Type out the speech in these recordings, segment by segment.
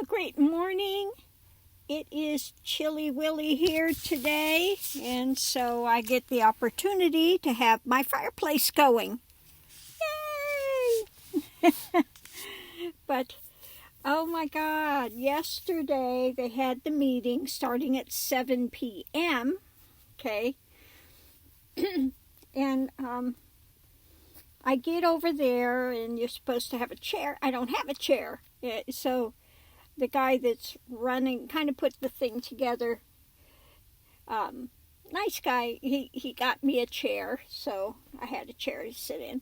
Well, great morning. It is Chilly Willy here today, and so I get the opportunity to have my fireplace going. Yay! But, oh my God, yesterday they had the meeting starting at 7 p.m., okay? And I get over there, and you're supposed to have a chair. I don't have a chair, so the guy that's running kind of put the thing together. Nice guy. He got me a chair, so I had a chair to sit in.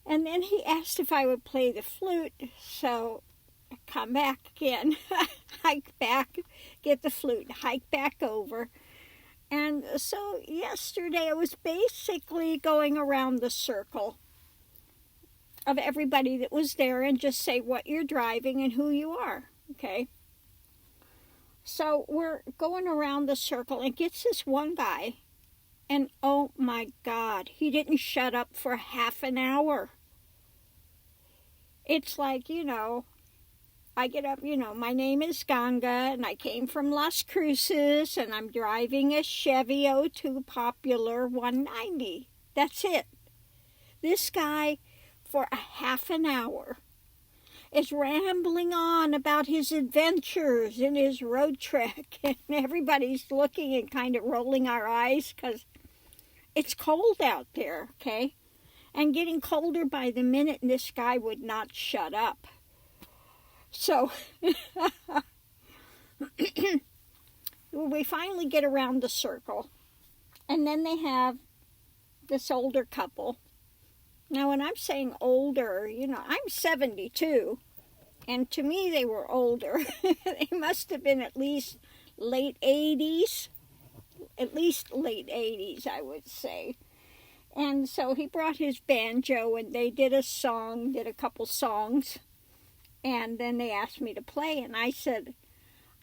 And then he asked if I would play the flute, so I come back again, hike back, get the flute, hike back over. And so yesterday I was basically going around the circle of everybody that was there and just say what you're driving and who you are, okay? So we're going around the circle and gets this one guy, and oh my God, he didn't shut up for half an hour. It's like, I get up, my name is Ganga, and I came from Las Cruces, and I'm driving a Chevy 02 Popular 190. That's it. This guy, for a half an hour, is rambling on about his adventures in his road trek, and everybody's looking and kind of rolling our eyes because it's cold out there, okay? And getting colder by the minute, and this guy would not shut up. So we finally get around the circle, and then they have this older couple. Now, when I'm saying older, I'm 72, and to me they were older. They must have been at least late 80s, I would say. And so he brought his banjo, and they did a couple songs, and then they asked me to play, and I said,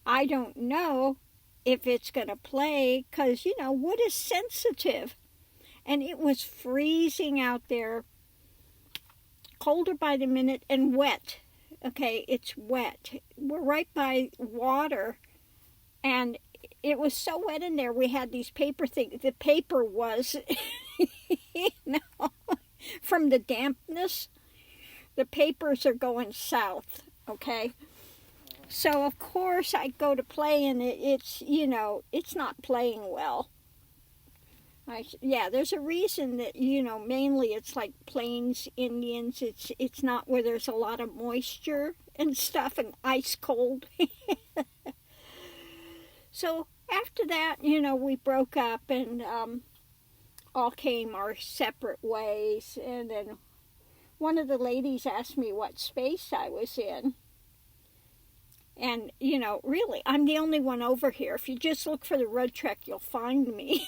I don't know if it's going to play, because, wood is sensitive. And it was freezing out there, colder by the minute, and wet. Okay, it's wet. We're right by water, and it was so wet in there, we had these paper things. The paper was, from the dampness, the papers are going south, okay? So, of course, I go to play, and it's not playing well. There's a reason that, mainly it's like Plains Indians. It's not where there's a lot of moisture and stuff and ice cold. So after that, we broke up and all came our separate ways. And then one of the ladies asked me what space I was in. And, really, I'm the only one over here. If you just look for the road trek, you'll find me.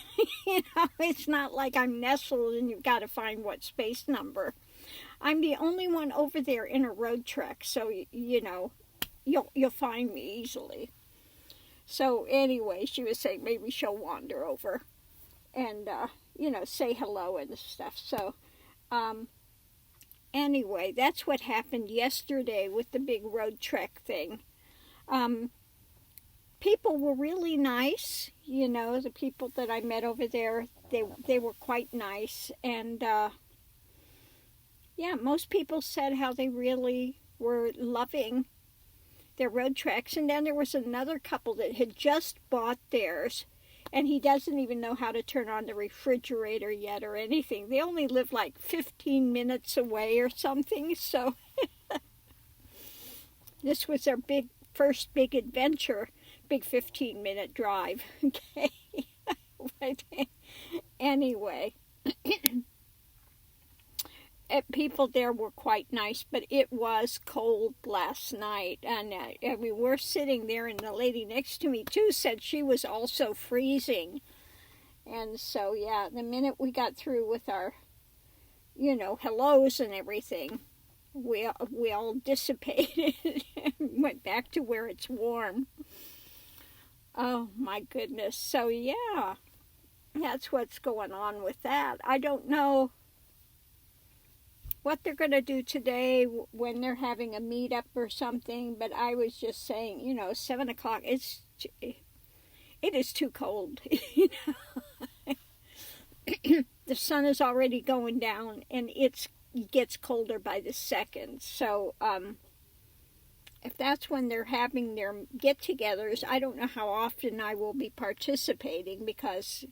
It's not like I'm nestled and you've got to find what space number. I'm the only one over there in a road trek, so, you'll find me easily. So, anyway, she was saying maybe she'll wander over and, say hello and stuff. So, anyway, that's what happened yesterday with the big road trek thing. People were really nice, the people that I met over there, they were quite nice, and most people said how they really were loving their road treks. And then there was another couple that had just bought theirs, and he doesn't even know how to turn on the refrigerator yet or anything. They only live like 15 minutes away or something, so this was their first big adventure, big 15-minute drive, okay? But anyway, people there were quite nice, but it was cold last night, and we were sitting there, and the lady next to me, too, said she was also freezing. And so, the minute we got through with our, hellos and everything, we all dissipated and went back to where it's warm. Oh, my goodness. So, that's what's going on with that. I don't know what they're going to do today when they're having a meetup or something. But I was just saying, 7 o'clock, it is too cold. The sun is already going down, and it gets colder by the second. So if that's when they're having their get-togethers, I don't know how often I will be participating because,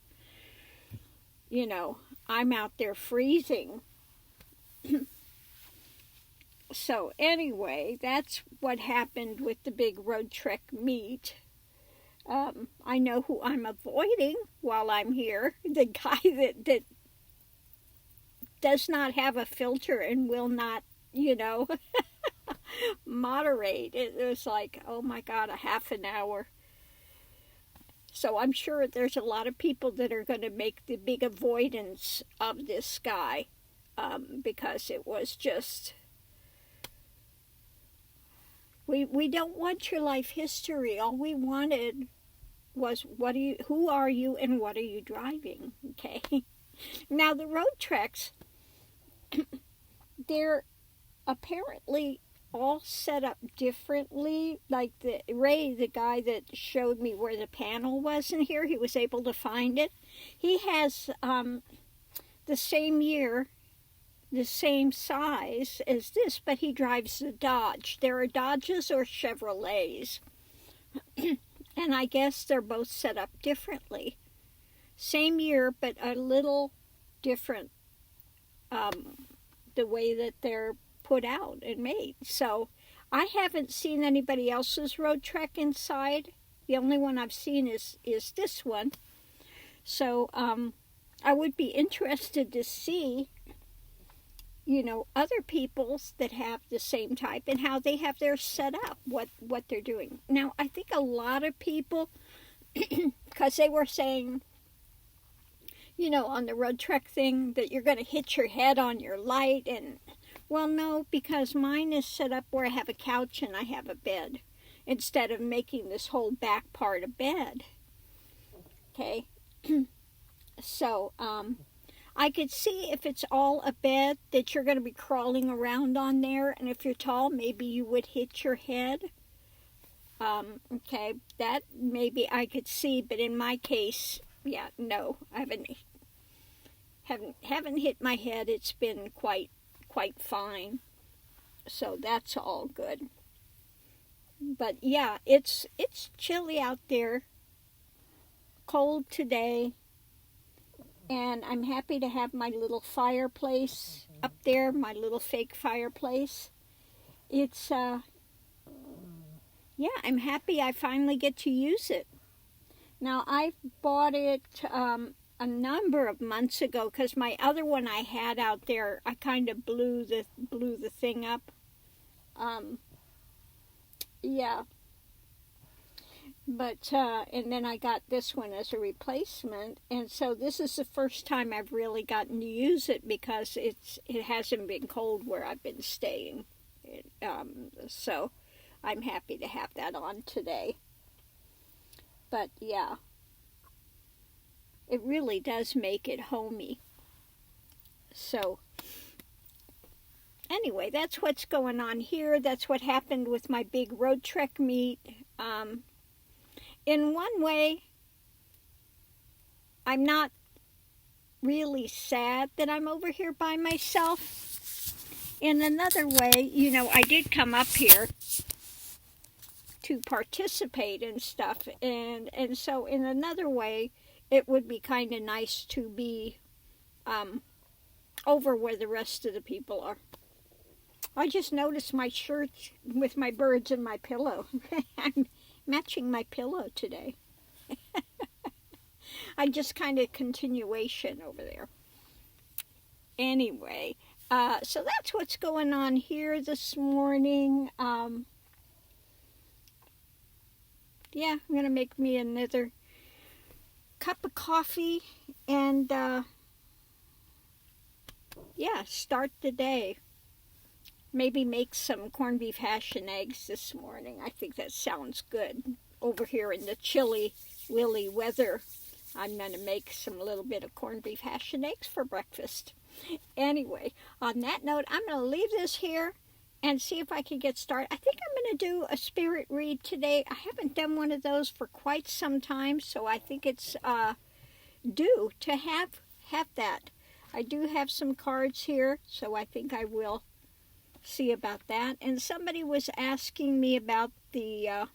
I'm out there freezing. So anyway, that's what happened with the big road trek meet. I know who I'm avoiding while I'm here. The guy that does not have a filter and will not, moderate. It was like, oh my God, a half an hour. So I'm sure there's a lot of people that are going to make the big avoidance of this guy because it was just... We don't want your life history. All we wanted was who are you and what are you driving, okay? Now the road treks, they're apparently all set up differently. Like Ray, the guy that showed me where the panel was in here, he was able to find it. He has the same year, the same size as this, but he drives the Dodge. There are Dodges or Chevrolets. And I guess they're both set up differently. Same year, but a little different the way that they're put out and made. So I haven't seen anybody else's road trek inside. The only one I've seen is this one. So I would be interested to see other people's that have the same type and how they have theirs set up, what they're doing. Now, I think a lot of people, because they were saying, on the road trek thing, that you're going to hit your head on your light. And, well, no, because mine is set up where I have a couch and I have a bed, instead of making this whole back part a bed. Okay? So, I could see if it's all a bed that you're going to be crawling around on there, and if you're tall, maybe you would hit your head. Okay, that maybe I could see, but in my case, yeah, no, I haven't hit my head. It's been quite fine, so that's all good. But yeah, it's chilly out there, cold today. And I'm happy to have my little fireplace up there, my little fake fireplace. It's, yeah, I'm happy I finally get to use it. Now, I bought it a number of months ago because my other one I had out there, I kind of blew the thing up. Yeah. But, and then I got this one as a replacement, and so this is the first time I've really gotten to use it because it hasn't been cold where I've been staying. So I'm happy to have that on today. But, yeah, it really does make it homey. So, anyway, that's what's going on here. That's what happened with my big road trek meet. In one way, I'm not really sad that I'm over here by myself. In another way, I did come up here to participate in stuff. And so in another way, it would be kind of nice to be over where the rest of the people are. I just noticed my shirt with my birds and my pillow. I'm matching my pillow today. I just kind of continuation over there. Anyway, so that's what's going on here this morning. Yeah, I'm going to make me another cup of coffee and, yeah, start the day. Maybe make some corned beef hash and eggs this morning. I think that sounds good. Over here in the chilly, willy weather, I'm going to make some little bit of corned beef hash and eggs for breakfast. Anyway, on that note, I'm going to leave this here and see if I can get started. I think I'm going to do a spirit read today. I haven't done one of those for quite some time, so I think it's due to have that. I do have some cards here, so I think I will see about that. And somebody was asking me about the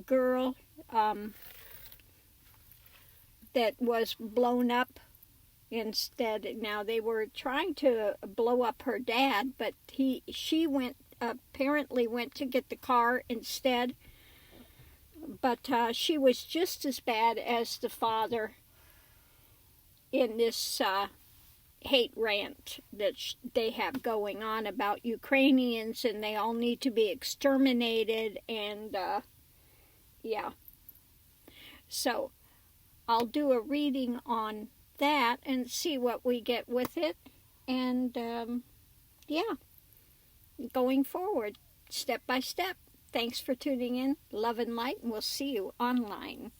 girl that was blown up instead. Now, they were trying to blow up her dad, but she apparently went to get the car instead. But she was just as bad as the father in this hate rant that they have going on about Ukrainians, and they all need to be exterminated, and yeah. So I'll do a reading on that and see what we get with it, and yeah, going forward step by step. Thanks for tuning in. Love and light, and we'll see you online.